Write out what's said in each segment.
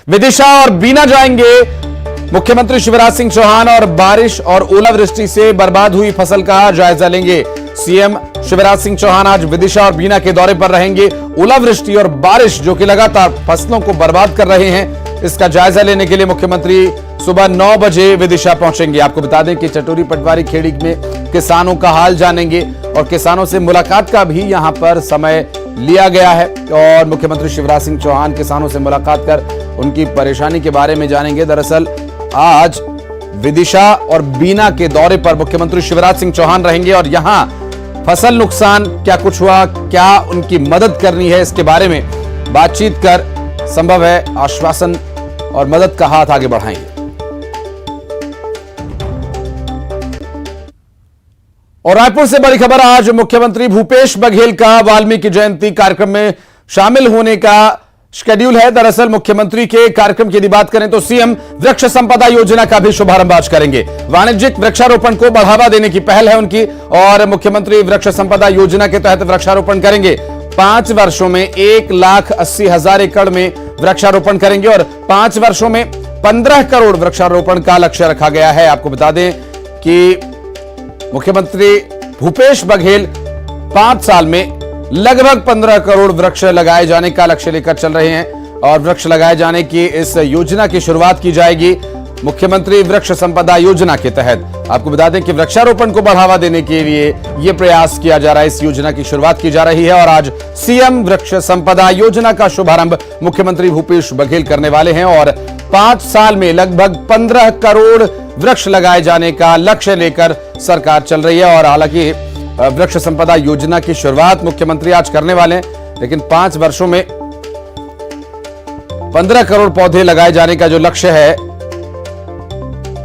विदिशा और बीना जाएंगे मुख्यमंत्री शिवराज सिंह चौहान और बारिश और ओलावृष्टि से बर्बाद हुई फसल का जायजा लेंगे। सीएम शिवराज सिंह चौहान आज विदिशा और बीना के दौरे पर रहेंगे। ओलावृष्टि और बारिश जो कि लगातार फसलों को बर्बाद कर रहे हैं, इसका जायजा लेने के लिए मुख्यमंत्री सुबह 9 बजे विदिशा पहुंचेंगे। आपको बता दें कि चटोरी पटवारी खेड़ी में किसानों का हाल जानेंगे और किसानों से मुलाकात का भी यहां पर समय लिया गया है और मुख्यमंत्री शिवराज सिंह चौहान किसानों से मुलाकात कर उनकी परेशानी के बारे में जानेंगे। दरअसल आज विदिशा और बीना के दौरे पर मुख्यमंत्री शिवराज सिंह चौहान रहेंगे और यहां फसल नुकसान क्या कुछ हुआ, क्या उनकी मदद करनी है, इसके बारे में बातचीत कर संभव है आश्वासन और मदद का हाथ आगे बढ़ाएंगे। और रायपुर से बड़ी खबर, आज मुख्यमंत्री भूपेश बघेल का वाल्मीकि जयंती कार्यक्रम में शामिल होने का शेड्यूल है। दरअसल मुख्यमंत्री के कार्यक्रम की यदि बात करें तो सीएम वृक्ष संपदा योजना का भी शुभारंभ आज करेंगे। वाणिज्यिक वृक्षारोपण को बढ़ावा देने की पहल है उनकी और मुख्यमंत्री वृक्ष संपदा योजना के तहत वृक्षारोपण करेंगे। 5 वर्षों में 1,80,000 एकड़ में वृक्षारोपण करेंगे और 5 वर्षों में 15 करोड़ वृक्षारोपण का लक्ष्य रखा गया है। आपको बता दें कि मुख्यमंत्री भूपेश बघेल 5 साल में लगभग 15 करोड़ वृक्ष लगाए जाने का लक्ष्य लेकर चल रहे हैं और वृक्ष लगाए जाने की इस योजना की शुरुआत की जाएगी मुख्यमंत्री वृक्ष संपदा योजना के तहत। आपको बता दें कि वृक्षारोपण को बढ़ावा देने के लिए यह प्रयास किया जा रहा है, इस योजना की शुरुआत की जा रही है और आज सीएम वृक्ष संपदा योजना का शुभारंभ मुख्यमंत्री भूपेश बघेल करने वाले हैं और 5 साल में लगभग 15 करोड़ वृक्ष लगाए जाने का लक्ष्य लेकर सरकार चल रही है। और हालांकि वृक्ष संपदा योजना की शुरुआत मुख्यमंत्री आज करने वाले हैं, लेकिन 5 वर्षों में 15 करोड़ पौधे लगाए जाने का जो लक्ष्य है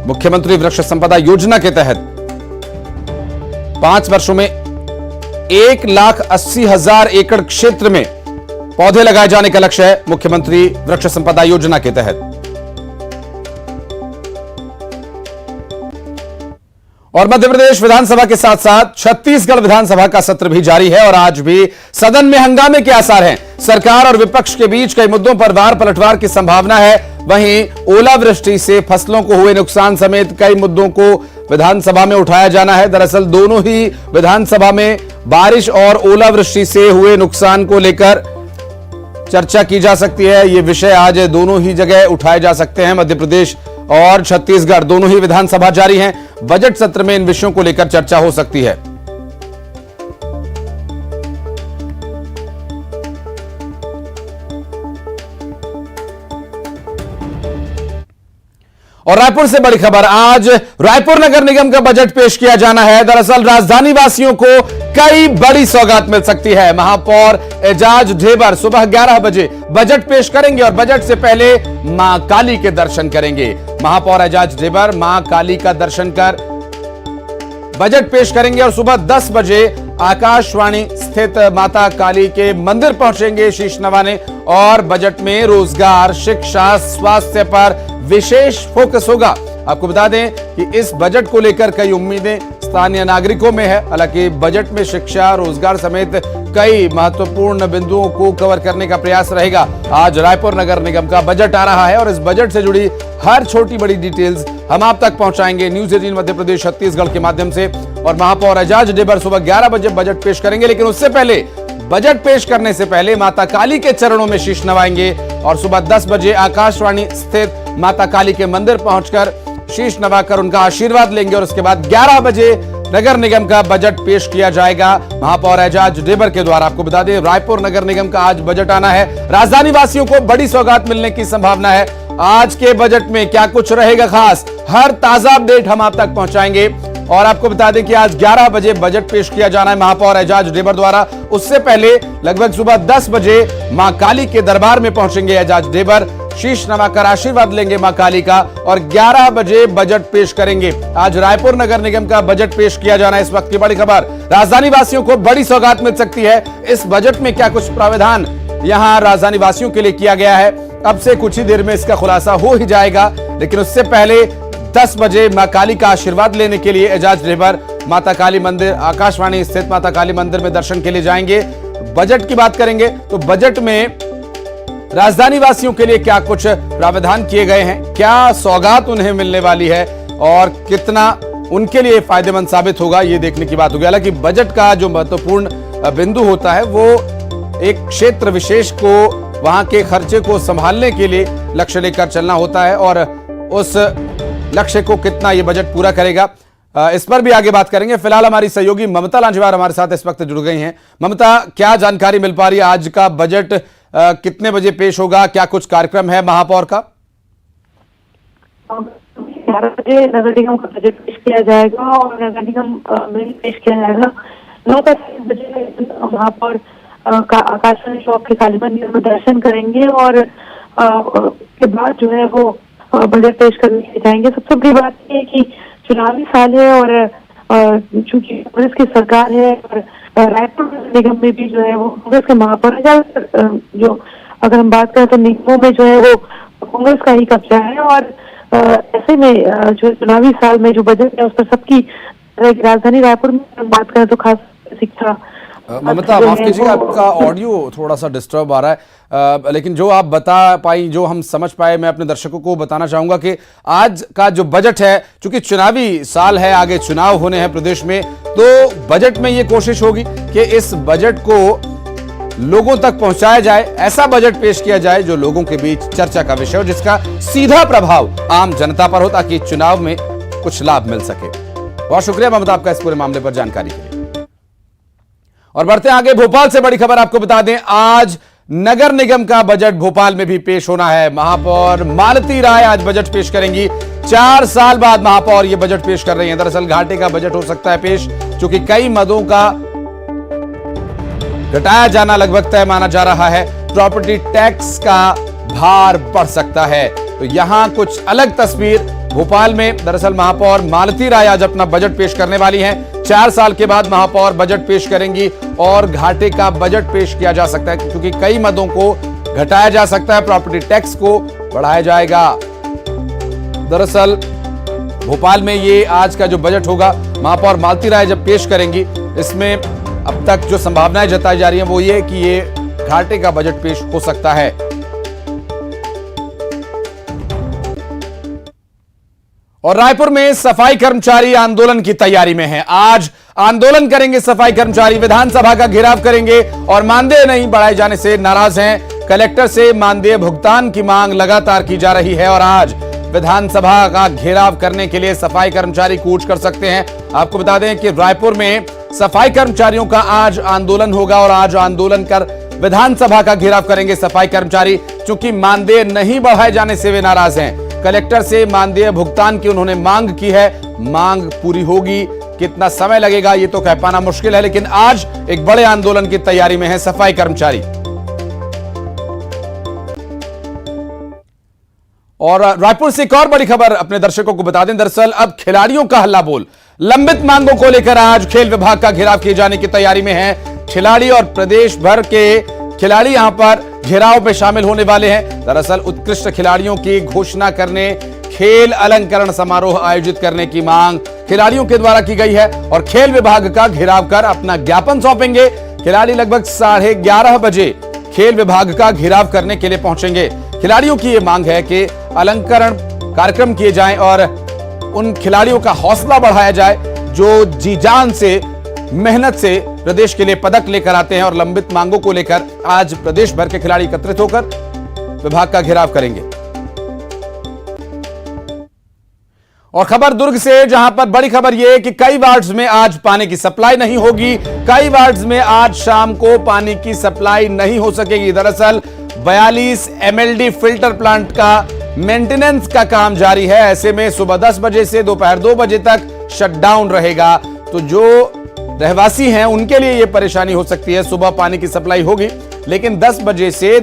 मुख्यमंत्री वृक्ष संपदा योजना के तहत 5 वर्षों में 1,80,000 एकड़ क्षेत्र में पौधे लगाए जाने का लक्ष्य है मुख्यमंत्री वृक्ष संपदा योजना के तहत। और मध्य प्रदेश विधानसभा के साथ साथ छत्तीसगढ़ विधानसभा का सत्र भी जारी है और आज भी सदन में हंगामे के आसार हैं। सरकार और विपक्ष के बीच कई मुद्दों पर वार पलटवार की संभावना है। वहीं ओलावृष्टि से फसलों को हुए नुकसान समेत कई मुद्दों को विधानसभा में उठाया जाना है। दरअसल दोनों ही विधानसभा में बारिश और ओलावृष्टि से हुए नुकसान को लेकर चर्चा की जा सकती है। ये विषय आज दोनों ही जगह उठाए जा सकते हैं। मध्य प्रदेश और छत्तीसगढ़ दोनों ही विधानसभा जारी हैं। बजट सत्र में इन विषयों को लेकर चर्चा हो सकती है। और रायपुर से बड़ी खबर, आज रायपुर नगर निगम का बजट पेश किया जाना है। दरअसल राजधानी वासियों को कई बड़ी सौगात मिल सकती है। महापौर एजाज ढेबर सुबह 11 बजे बजट पेश करेंगे और बजट से पहले मां काली के दर्शन करेंगे। महापौर एजाज ढेबर मां काली का दर्शन कर बजट पेश करेंगे और सुबह 10 बजे आकाशवाणी स्थित माता काली के मंदिर पहुंचेंगे शीश नवाने और बजट में रोजगार, शिक्षा, स्वास्थ्य पर विशेष फोकस होगा। आपको बता दें कि इस बजट को लेकर कई उम्मीदें स्थानीय नागरिकों में है। हालांकि बजट में शिक्षा, रोजगार समेत कई महत्वपूर्ण बिंदुओं को कवर करने का प्रयास रहेगा। आज रायपुर नगर निगम का बजट आ रहा है और इस बजट से जुड़ी हर छोटी बड़ी डिटेल्स हम आप तक पहुंचाएंगे न्यूज 18 मध्य प्रदेश छत्तीसगढ़ के माध्यम से। और महापौर एजाज ढेबर सुबह 11 बजे बजट पेश करेंगे, लेकिन उससे पहले बजट पेश करने से पहले माता काली के चरणों में शीश नवाएंगे और सुबह 10 बजे आकाशवाणी स्थित माता काली के मंदिर पहुंचकर शीश नवाकर उनका आशीर्वाद लेंगे और उसके बाद 11 बजे नगर निगम का बजट पेश किया जाएगा महापौर एजाज ढेबर के द्वारा। आपको बता दें रायपुर नगर निगम का आज बजट आना है। राजधानी वासियों को बड़ी सौगात मिलने की संभावना है। आज के बजट में क्या कुछ रहेगा खास, हर ताजा अपडेट हम आप तक पहुंचाएंगे। और आपको बता दें कि आज 11 बजे बजट पेश किया जाना है महापौर एजाज ढेबर द्वारा। उससे पहले लगभग सुबह 10 बजे मां काली के दरबार में पहुंचेंगे एजाज ढेबर, शीश नवाकर आशीर्वाद लेंगे मां काली का और 11 बजे बजट पेश करेंगे। आज रायपुर नगर निगम का बजट पेश किया जाना है। इस वक्त की बड़ी खबर, राजधानी वासियों को बड़ी सौगात मिल सकती है। इस बजट में क्या कुछ प्रावधान यहां राजधानी वासियों के लिए किया गया है, अब से कुछ ही देर में इसका खुलासा हो ही जाएगा। लेकिन उससे पहले 10 बजे मां काली का आशीर्वाद लेने के लिए एजाज ढेबर माता काली मंदिर, आकाशवाणी स्थित माता काली मंदिर में दर्शन के लिए जाएंगे। बजट की बात करेंगे तो बजट में राजधानी वासियों के लिए क्या कुछ प्रावधान किए गए हैं, क्या सौगात उन्हें मिलने वाली है और कितना उनके लिए फायदेमंद साबित होगा, ये देखने की बात होगी। हालांकि बजट का जो महत्वपूर्ण बिंदु होता है वो एक क्षेत्र विशेष को, वहां के खर्चे को संभालने के लिए लक्ष्य लेकर चलना होता है और उस लक्ष्य को कितना ये बजट पूरा करेगा, इस पर भी आगे बात करेंगे। फिलहाल हमारी सहयोगी ममता लांजेवार हमारे साथ इस वक्त जुड़ गई हैं। ममता, क्या जानकारी मिल पा रही है? आज का बजट कितने बजे पेश होगा, क्या कुछ कार्यक्रम है महापौर का? 11 बजे नगर निगम का बजट पेश किया जाएगा और नगर निगम में पेश किया जाएगा। 9:30 बजे महापौर का आकाशवाणी चौक के काली मंदिर में दर्शन करेंगे और के बाद जो है वो बजट पेश करने के लिए जाएंगे। सबसे बड़ी बात यह है कि चुनावी साल है और चूंकि कांग्रेस की सरकार है और रायपुर निगम में भी जो है वो कांग्रेस के महापौर है। जो अगर हम बात करें तो निगमों में जो है वो कांग्रेस का ही कब्जा है और ऐसे में जो चुनावी साल में जो बजट है उस पर सबकी राजधानी रायपुर में बात करें तो खास शिक्षा। ममता, माफ कीजिएगा, आपका ऑडियो थोड़ा सा डिस्टर्ब आ रहा है, लेकिन जो आप बता पाई, जो हम समझ पाए, मैं अपने दर्शकों को बताना चाहूंगा कि आज का जो बजट है, चूंकि चुनावी साल है, आगे चुनाव होने हैं प्रदेश में, तो बजट में ये कोशिश होगी कि इस बजट को लोगों तक पहुंचाया जाए, ऐसा बजट पेश किया जाए जो लोगों के बीच चर्चा का विषय हो, जिसका सीधा प्रभाव आम जनता पर हो, ताकि चुनाव में कुछ लाभ मिल सके। बहुत शुक्रिया ममता आपका इस पूरे मामले पर जानकारी के लिए। और बढ़ते आगे, भोपाल से बड़ी खबर आपको बता दें, आज नगर निगम का बजट भोपाल में भी पेश होना है। महापौर मालती राय आज बजट पेश करेंगी। 4 साल बाद महापौर ये बजट पेश कर रही हैं। दरअसल घाटे का बजट हो सकता है पेश, क्योंकि कई मदों का घटाया जाना लगभग तय माना जा रहा है। प्रॉपर्टी टैक्स का भार बढ़ सकता है, तो यहां कुछ अलग तस्वीर भोपाल में। दरअसल महापौर मालती राय आज अपना बजट पेश करने वाली हैं। 4 साल के बाद महापौर बजट पेश करेंगी और घाटे का बजट पेश किया जा सकता है, क्योंकि कई मदों को घटाया जा सकता है, प्रॉपर्टी टैक्स को बढ़ाया जाएगा। दरअसल भोपाल में ये आज का जो बजट होगा, महापौर मालती राय जब पेश करेंगी, इसमें अब तक जो संभावनाएं जताई जा रही हैं वो ये कि ये घाटे का बजट पेश हो सकता है। और रायपुर में सफाई कर्मचारी आंदोलन की तैयारी में हैं। आज आंदोलन करेंगे सफाई कर्मचारी, विधानसभा का घेराव करेंगे और मानदेय नहीं बढ़ाए जाने से नाराज हैं। कलेक्टर से मानदेय भुगतान की मांग लगातार की जा रही है और आज विधानसभा का घेराव करने के लिए सफाई कर्मचारी कूच कर सकते हैं। आपको बता दें कि रायपुर में सफाई कर्मचारियों का आज आंदोलन होगा और आज आंदोलन कर विधानसभा का घेराव करेंगे सफाई कर्मचारी, क्योंकि मानदेय नहीं बढ़ाए जाने से वे नाराज हैं। कलेक्टर से मानदेय भुगतान की उन्होंने मांग की है। मांग पूरी होगी, कितना समय लगेगा ये तो कह पाना मुश्किल है, लेकिन आज एक बड़े आंदोलन की तैयारी में है सफाई कर्मचारी। और रायपुर से एक और बड़ी खबर अपने दर्शकों को बता दें। दरअसल अब खिलाड़ियों का हल्ला बोल, लंबित मांगों को लेकर आज खेल विभाग का घेराव किए जाने की तैयारी में है। खिलाड़ी और प्रदेश भर के खिलाड़ी यहां पर घेराव में शामिल होने वाले हैं। दरअसल उत्कृष्ट खिलाड़ियों की घोषणा करने, खेल अलंकरण समारोह आयोजित करने की मांग खिलाड़ियों के द्वारा की गई है और खेल विभाग का घेराव कर अपना ज्ञापन सौंपेंगे। खिलाड़ी लगभग 11:30 बजे खेल विभाग का घेराव करने के लिए पहुंचेंगे। खिलाड़ियों की यह मांग है कि अलंकरण कार्यक्रम किए जाएं और उन खिलाड़ियों का हौसला बढ़ाया जाए जो जी जान से, मेहनत से प्रदेश के लिए पदक लेकर आते हैं। और लंबित मांगों को लेकर आज प्रदेश भर के खिलाड़ी एकत्रित होकर विभाग का घेराव करेंगे। और खबर दुर्ग से, जहां पर बड़ी खबर यह है कि कई वार्ड्स में आज पानी की सप्लाई नहीं होगी। कई वार्ड्स में आज शाम को पानी की सप्लाई नहीं हो सकेगी। दरअसल 42 MLD फिल्टर प्लांट का मेंटेनेंस का काम जारी है। ऐसे में सुबह 10 बजे से दोपहर 2 बजे तक शटडाउन रहेगा, तो जो रहवासी हैं उनके लिए यह परेशानी हो सकती है। सुबह पानी की सप्लाई होगी, लेकिन 10 बजे से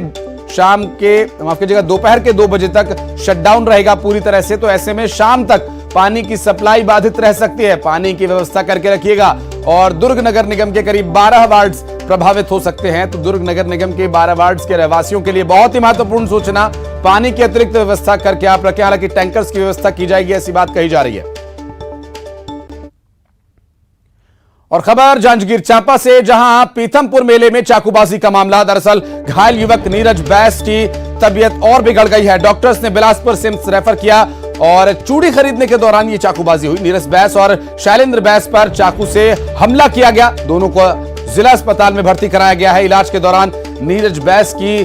शाम के, माफ कीजिएगा, दोपहर के 2 बजे तक शटडाउन रहेगा पूरी तरह से। तो ऐसे में शाम तक पानी की सप्लाई बाधित रह सकती है। पानी की व्यवस्था करके रखिएगा। और दुर्ग नगर निगम के करीब 12 वार्ड्स प्रभावित हो सकते हैं। तो दुर्ग नगर निगम के 12 वार्ड्स के रहवासियों के लिए बहुत ही महत्वपूर्ण सूचना, पानी की अतिरिक्त व्यवस्था करके आप रखें। हालांकि टैंकर्स की व्यवस्था की जाएगी, ऐसी बात कही जा रही है। और खबर जांजगीर चांपा से, जहां पीथमपुर मेले में चाकूबाजी का मामला। दरअसल घायल युवक नीरज बैस की तबीयत और बिगड़ गई है। डॉक्टर्स ने बिलासपुर सिम्स रेफर किया और चूड़ी खरीदने के दौरान ये चाकूबाजी हुई। नीरज बैस और शैलेंद्र बैस पर चाकू से हमला किया गया। दोनों को जिला अस्पताल में भर्ती कराया गया है। इलाज के दौरान नीरज बैस की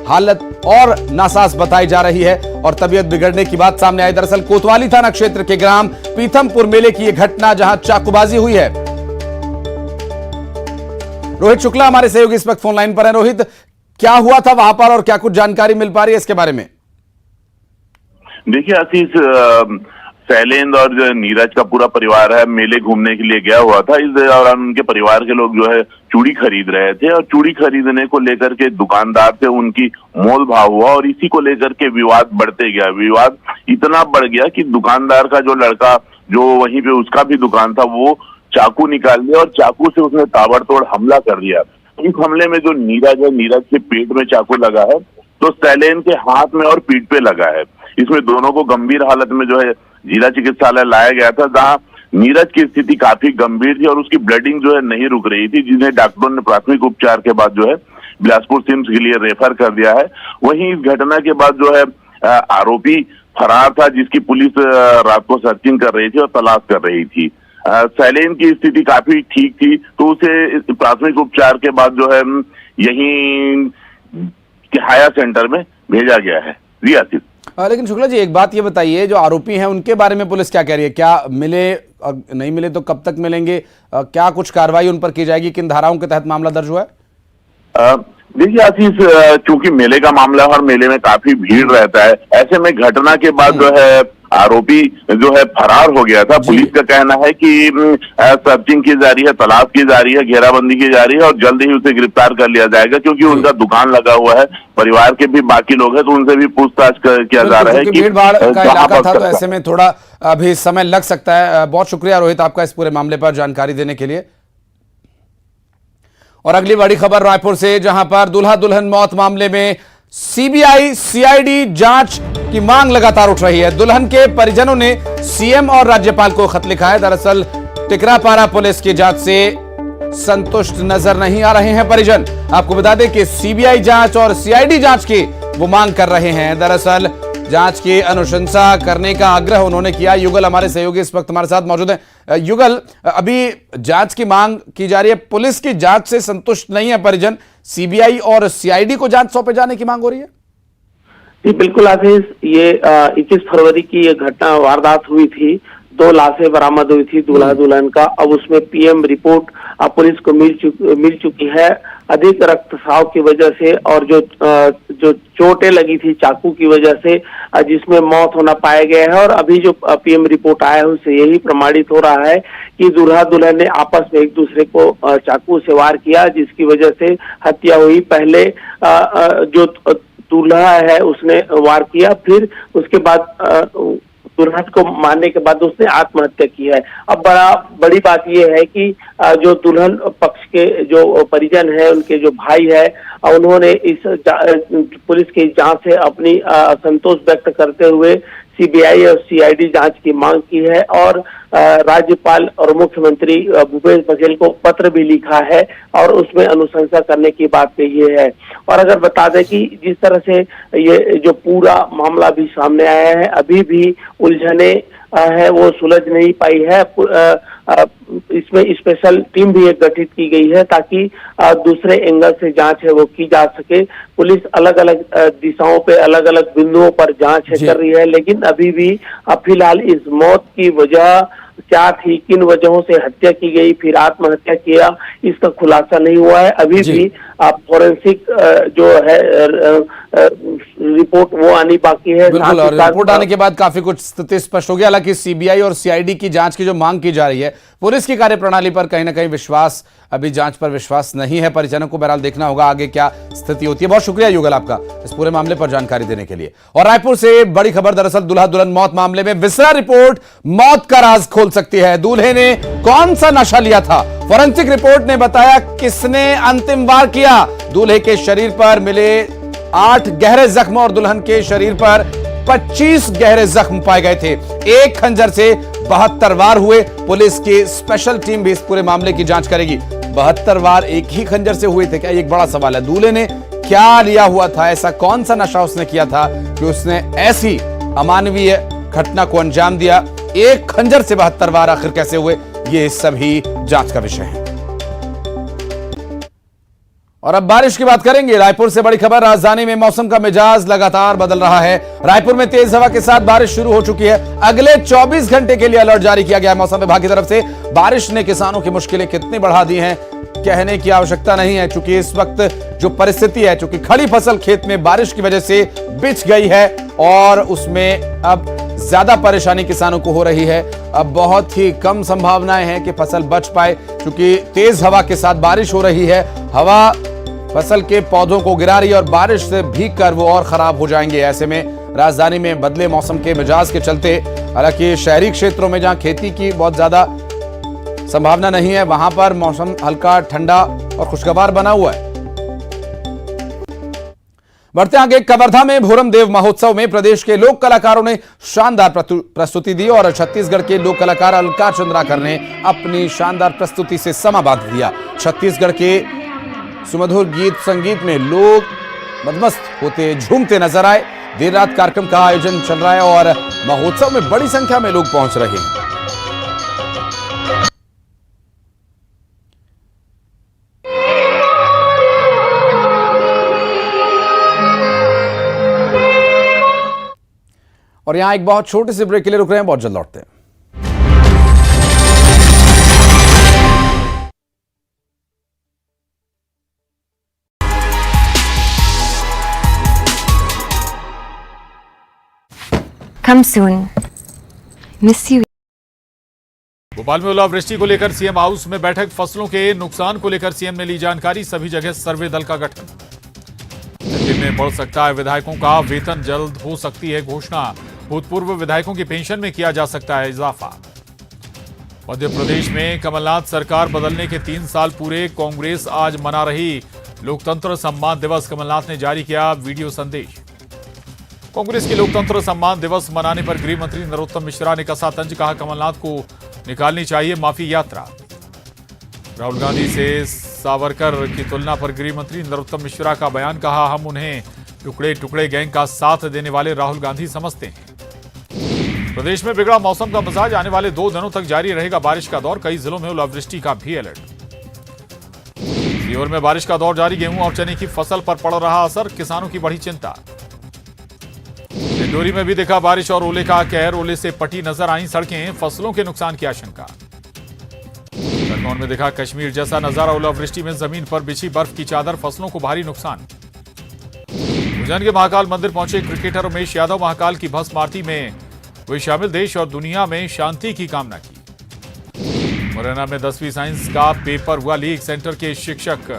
हालत और नासाज बताई जा रही है और तबीयत बिगड़ने की बात सामने आई। दरअसल कोतवाली थाना क्षेत्र के ग्राम पीथमपुर मेले की यह घटना, जहां चाकूबाजी हुई है। रोहित शुक्ला हमारे सहयोगी इस वक्त फोन लाइन पर है। रोहित, क्या हुआ था वहां पर और क्या कुछ जानकारी मिल पा रही है इसके बारे में? देखिए आशीष, शैलेंद्र और जो नीरज का पूरा परिवार है मेले घूमने के लिए गया हुआ था। इस दौरान उनके परिवार के लोग जो है चूड़ी खरीद रहे थे और चूड़ी खरीदने को लेकर के दुकानदार से उनकी मोल भाव हुआ और इसी को लेकर के विवाद बढ़ते गया। विवाद इतना बढ़ गया कि दुकानदार का जो लड़का जो वहीं पे उसका भी दुकान था, वो चाकू निकाल लिया और चाकू से उसने ताबड़तोड़ हमला कर दिया। इस हमले में जो नीरज है, नीरज के पेट में चाकू लगा है तो शैलेंद्र के हाथ में और पीठ पे लगा है। इसमें दोनों को गंभीर हालत में जो है जिला चिकित्सालय लाया गया था, जहां नीरज की स्थिति काफी गंभीर थी और उसकी ब्लीडिंग जो है नहीं रुक रही थी, जिन्हें डॉक्टरों ने प्राथमिक उपचार के बाद जो है बिलासपुर सिम्स के लिए रेफर कर दिया है। वहीं इस घटना के बाद जो है आरोपी फरार था, जिसकी पुलिस रात को सर्चिंग कर रही थी और तलाश कर रही थी। शैलेंद्र की स्थिति काफी ठीक थी तो उसे प्राथमिक उपचार के बाद जो है यहीं हाया सेंटर में भेजा गया है। जी आसिफ। लेकिन शुक्ला जी, एक बात ये बताइए, जो आरोपी हैं उनके बारे में पुलिस क्या कह रही है? क्या मिले और नहीं मिले तो कब तक मिलेंगे? क्या कुछ कार्रवाई उन पर की जाएगी? किन धाराओं के तहत मामला दर्ज हुआ है? देखिए आशीष, चूंकि मेले का मामला है और मेले में काफी भीड़ रहता है, ऐसे में घटना के बाद जो है आरोपी जो है फरार हो गया था। पुलिस का कहना है कि सर्चिंग की जा रही है, तलाश की जा रही है, घेराबंदी की जा रही है और जल्द ही उसे गिरफ्तार कर लिया जाएगा, क्योंकि उनका दुकान लगा हुआ है। परिवार के भी बाकी लोग हैं तो उनसे भी पूछताछ किया जा रहा है कि भीड़ भाड़ का इलाका था तो ऐसे में थोड़ा अभी समय लग सकता है। बहुत शुक्रिया रोहित आपका इस पूरे मामले पर जानकारी देने के लिए। और अगली बड़ी खबर रायपुर से, जहां पर दूल्हा दुल्हन मौत मामले में सीबीआई सीआईडी जांच की मांग लगातार उठ रही है। दुल्हन के परिजनों ने सीएम और राज्यपाल को खत लिखा है। दरअसल टिकरापारा पुलिस की जांच से संतुष्ट नजर नहीं आ रहे हैं परिजन। आपको बता दें कि सीबीआई जांच और सीआईडी जांच की वो मांग कर रहे हैं। दरअसल जांच की अनुशंसा करने का आग्रह उन्होंने किया। युगल हमारे सहयोगी इस वक्त हमारे साथ मौजूद है। युगल, अभी जांच की मांग की जा रही है, पुलिस की जांच से संतुष्ट नहीं है परिजन, सीबीआई और सीआईडी को जांच सौंपे जाने की मांग हो रही है। जी बिल्कुल आशीष, ये 21 फरवरी की ये घटना वारदात हुई थी। 2 लाशें बरामद हुई थी दूल्हा दुल्हन का। अब उसमें पीएम रिपोर्ट पुलिस को मिल चुकी है। अधिक रक्तस्राव की वजह से और जो चोटें लगी थी चाकू की वजह से, जिसमें मौत होना पाया गया है। और अभी जो पीएम रिपोर्ट आया है उससे यही प्रमाणित हो रहा है कि दूल्हा दुल्हन ने आपस में एक दूसरे को चाकू से वार किया, जिसकी वजह से हत्या हुई। पहले जो दूल्हा है उसने वार किया, फिर उसके बाद दुल्हन को मारने के बाद उसने आत्महत्या की है। अब बड़ी बात यह है कि जो दुल्हन पक्ष के जो परिजन है, उनके जो भाई है, उन्होंने इस पुलिस की जांच से अपनी असंतोष व्यक्त करते हुए सीबीआई और सीआईडी जांच की मांग की है और राज्यपाल और मुख्यमंत्री भूपेश बघेल को पत्र भी लिखा है और उसमें अनुशंसा करने की बात कही है। और अगर बता दें कि जिस तरह से ये जो पूरा मामला भी सामने आया है, अभी भी उलझने है वो सुलझ नहीं पाई है। इसमें स्पेशल टीम भी एक गठित की गई है ताकि दूसरे एंगल से जांच है वो की जा सके। पुलिस अलग अलग दिशाओं पे अलग अलग बिंदुओं पर जांच कर रही है, लेकिन अभी भी फिलहाल इस मौत की वजह क्या थी, किन वजहों से हत्या की गई, फिर आत्महत्या किया, इसका खुलासा नहीं हुआ है। अभी भी फॉरेंसिक जो है रिपोर्ट वो आनी बाकी है। बिल्कुल, और रिपोर्ट आने के बाद काफी कुछ स्थिति स्पष्ट हो गया। हालांकि सीबीआई और सीआईडी की जांच की जो मांग की जा रही है, पुलिस की कार्यप्रणाली पर कहीं ना कहीं विश्वास, अभी जांच पर विश्वास नहीं है परिजनों को। बहरहाल देखना होगा आगे क्या स्थिति होती है। बहुत शुक्रिया युगल आपका इस पूरे मामले पर जानकारी देने के लिए। और रायपुर से बड़ी खबर, दरअसल दूल्हा दुल्हन मौत मामले में विसरा रिपोर्ट मौत का राज खोल सकती है। दूल्हे ने कौन सा नशा लिया था, फॉरेंसिक रिपोर्ट ने बताया किसने अंतिम वार किया। दूल्हे के शरीर पर मिले 8 गहरे जख्म और दुल्हन के शरीर पर 25 गहरे जख्म पाए गए थे। एक खंजर से 72 वार हुए। पुलिस की स्पेशल टीम भी इस पूरे मामले की जांच करेगी। 72 वार एक ही खंजर से हुए थे क्या, ये एक बड़ा सवाल है। दूल्हे ने क्या लिया हुआ था, ऐसा कौन सा नशा उसने किया था कि उसने ऐसी अमानवीय घटना को अंजाम दिया। एक खंजर से 72 वार आखिर कैसे हुए, ये सभी जांच का विषय है। और अब बारिश की बात करेंगे। रायपुर से बड़ी खबर, राजधानी में मौसम का मिजाज लगातार बदल रहा है। रायपुर में तेज हवा के साथ बारिश शुरू हो चुकी है। अगले 24 घंटे के लिए अलर्ट जारी किया गया है मौसम विभाग की तरफ से। बारिश ने किसानों की मुश्किलें कितनी बढ़ा दी हैं, कहने की आवश्यकता नहीं है, क्योंकि इस वक्त जो परिस्थिति है, चूंकि खड़ी फसल खेत में बारिश की वजह से बिछ गई है और उसमें अब ज्यादा परेशानी किसानों को हो रही है। अब बहुत ही कम संभावनाएं हैं कि फसल बच पाए, क्योंकि तेज हवा के साथ बारिश हो रही है। हवा फसल के पौधों को गिरा रही है और बारिश से भीग कर वो और खराब हो जाएंगे। ऐसे में राजधानी में बदले मौसम के मिजाज के चलते, हालांकि शहरी क्षेत्रों में जहां खेती की बहुत ज्यादा संभावना नहीं है, वहां पर मौसम हल्का ठंडा और खुशगवार बना हुआ है। बढ़ते आगे, कवर्धा में भोरम देव महोत्सव में प्रदेश के लोक कलाकारों ने शानदार प्रस्तुति दी और छत्तीसगढ़ के लोक कलाकार अलकार चंद्राकर ने अपनी शानदार प्रस्तुति से समा बांध दिया। छत्तीसगढ़ के सुमधुर गीत संगीत में लोग मदमस्त होते झूमते नजर आए। देर रात कार्यक्रम का आयोजन चल रहा है और महोत्सव में बड़ी संख्या में लोग पहुंच रहे हैं। और यहां एक बहुत छोटे से ब्रेक के लिए रुक रहे हैं, बहुत जल्द लौटते हैं। Come soon. Miss you. Bhopal में ओलावृष्टि को लेकर सीएम हाउस में बैठक। फसलों के नुकसान को लेकर सीएम ने ली जानकारी। सभी जगह सर्वे दल का गठन। दिल्ली में बढ़ सकता है विधायकों का वेतन, जल्द हो सकती है घोषणा। भूतपूर्व विधायकों की पेंशन में किया जा सकता है इजाफा। मध्य प्रदेश में कमलनाथ सरकार बदलने के 3 साल पूरे। कांग्रेस आज मना रही लोकतंत्र सम्मान दिवस। कमलनाथ ने जारी किया वीडियो संदेश। कांग्रेस के लोकतंत्र सम्मान दिवस मनाने पर गृह मंत्री नरोत्तम मिश्रा ने कसा तंज। कहा कमलनाथ को निकालनी चाहिए माफी यात्रा। राहुल गांधी से सावरकर की तुलना पर गृह मंत्री नरोत्तम मिश्रा का बयान। कहा हम उन्हें टुकड़े टुकड़े गैंग का साथ देने वाले राहुल गांधी समझते हैं। प्रदेश में बिगड़ा मौसम का मिजाज। आने वाले 2 दिनों तक जारी रहेगा बारिश का दौर। कई जिलों में ओलावृष्टि का भी अलर्ट। सीहोर में बारिश का दौर जारी। गेहूं और चने की फसल पर पड़ रहा असर, किसानों की बढ़ी चिंता। डिंडोरी में भी दिखा बारिश और ओले का कहर। ओले से पटी नजर आई सड़कें, फसलों के नुकसान की आशंका। खरगोन में दिखा कश्मीर जैसा नजारा। ओलावृष्टि में जमीन पर बिछी बर्फ की चादर, फसलों को भारी नुकसान। उज्जैन के महाकाल मंदिर पहुंचे क्रिकेटर उमेश यादव। महाकाल की भस्म आरती में वे शामिल। देश और दुनिया में शांति की कामना की। मुरैना में 10वीं साइंस का पेपर हुआ लीक। सेंटर के शिक्षक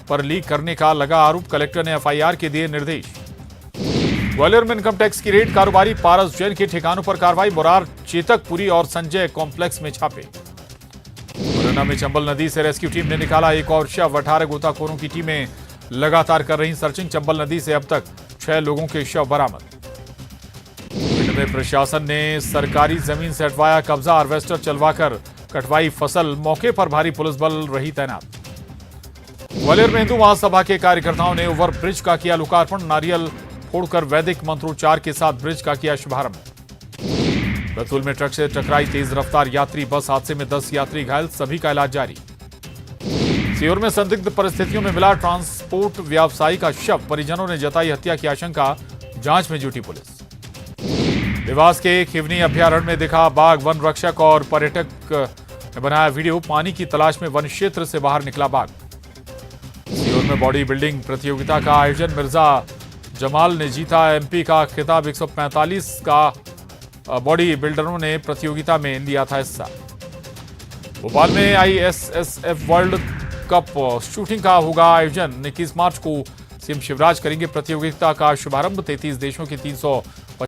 पर लीक करने का लगा आरोप। कलेक्टर ने एफआईआर के दिए निर्देश। ग्वालियर में इनकम टैक्स की रेड। कारोबारी पारस जैन के ठिकानों पर कार्रवाई। मुरार, चेतकपुरी और संजय कॉम्प्लेक्स में छापे। मुरैना में चंबल नदी से रेस्क्यू टीम ने निकाला एक और शव। 18 गोताखोरों की टीमें लगातार कर रही सर्चिंग। चंबल नदी से अब तक 6 लोगों के शव बरामद। भिंड में प्रशासन ने सरकारी जमीन से हटवाया कब्जा। हार्वेस्टर चलवाकर कटवाई फसल। मौके पर भारी पुलिस बल रही तैनात। ग्वालियर में हिंदू महासभा के कार्यकर्ताओं ने ओवर ब्रिज का किया लोकार्पण। नारियल फोड़कर वैदिक मंत्रोच्चार के साथ ब्रिज का किया शुभारंभ। बैतूल में ट्रक से टकराई तेज रफ्तार यात्री बस। हादसे में 10 यात्री घायल, सभी का इलाज जारी। सीहोर में संदिग्ध परिस्थितियों में मिला ट्रांसपोर्ट व्यवसायी का शव। परिजनों ने जताई हत्या की आशंका, जांच में जुटी पुलिस। देवास के खिवनी अभ्यारण्य में दिखा बाघ। वन रक्षक और पर्यटक ने बनाया वीडियो। पानी की तलाश में वन क्षेत्र से बाहर निकला बाघ। सीहोर में बॉडी बिल्डिंग प्रतियोगिता का आयोजन। मिर्जा जमाल ने जीता एमपी का खिताब। 145 का बॉडी बिल्डरों ने प्रतियोगिता में लिया था हिस्सा। भोपाल में ISSF वर्ल्ड कप शूटिंग का होगा आयोजन। 21 मार्च को सीएम शिवराज करेंगे प्रतियोगिता का शुभारंभ। 33 देशों के 300